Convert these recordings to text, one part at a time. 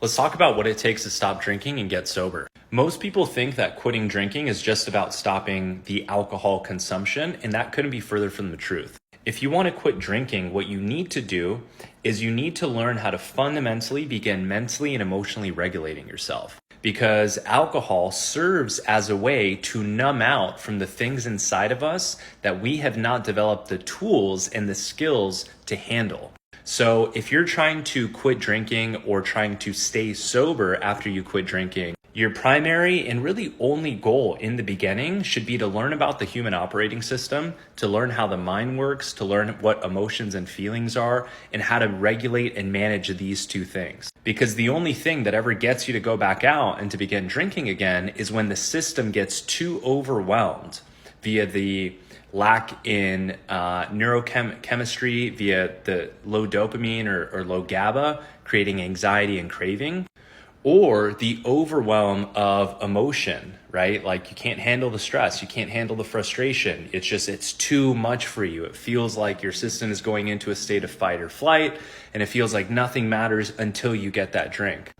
Let's talk about what it takes to stop drinking and get sober. Most people think that quitting drinking is just about stopping the alcohol consumption, and that couldn't be further from the truth. If you want to quit drinking, what you need to do is you need to learn how to fundamentally begin mentally and emotionally regulating yourself. Because alcohol serves as a way to numb out from the things inside of us that we have not developed the tools and the skills to handle. So if you're trying to quit drinking or trying to stay sober after you quit drinking, your primary and really only goal in the beginning should be to learn about the human operating system, to learn how the mind works, to learn what emotions and feelings are, and how to regulate and manage these two things. Because the only thing that ever gets you to go back out and to begin drinking again is when the system gets too overwhelmed via the lack in neurochemistry, via the low dopamine or low GABA, creating anxiety and craving, or the overwhelm of emotion, right? Like you can't handle the stress, you can't handle the frustration. It's too much for you. It feels like your system is going into a state of fight or flight, and it feels like nothing matters until you get that drink.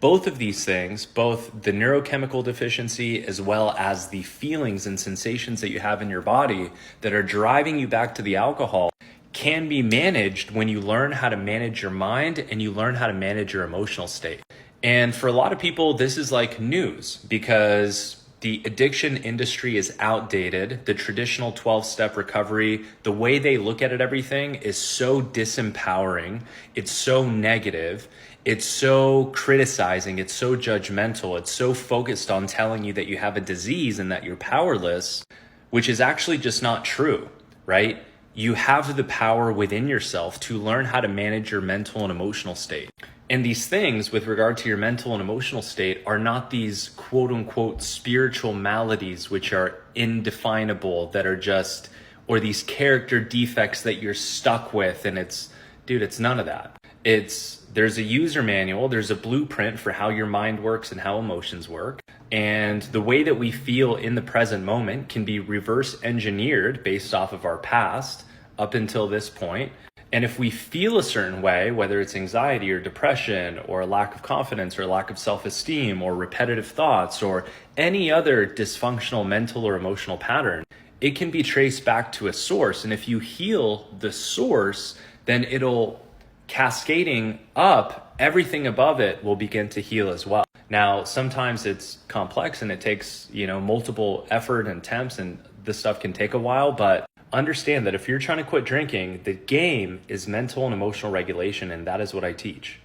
Both of these things, both the neurochemical deficiency as well as the feelings and sensations that you have in your body that are driving you back to the alcohol, can be managed when you learn how to manage your mind and you learn how to manage your emotional state. And for a lot of people, this is like news because the addiction industry is outdated. The traditional 12-step recovery, the way they look at everything is so disempowering. It's so negative. It's so criticizing. It's so judgmental. It's so focused on telling you that you have a disease and that you're powerless, which is actually just not true, right? You have the power within yourself to learn how to manage your mental and emotional state. And these things with regard to your mental and emotional state are not these quote unquote spiritual maladies, which are indefinable, that are just, or these character defects that you're stuck with. And it's none of that. There's a user manual, there's a blueprint for how your mind works and how emotions work. And the way that we feel in the present moment can be reverse engineered based off of our past up until this point. And if we feel a certain way, whether it's anxiety or depression or a lack of confidence or a lack of self-esteem or repetitive thoughts or any other dysfunctional mental or emotional pattern, it can be traced back to a source. And if you heal the source, then it'll cascading up, everything above it will begin to heal as well. Now, sometimes it's complex and it takes, multiple effort and attempts, and this stuff can take a while, but understand that if you're trying to quit drinking, the game is mental and emotional regulation, and that is what I teach.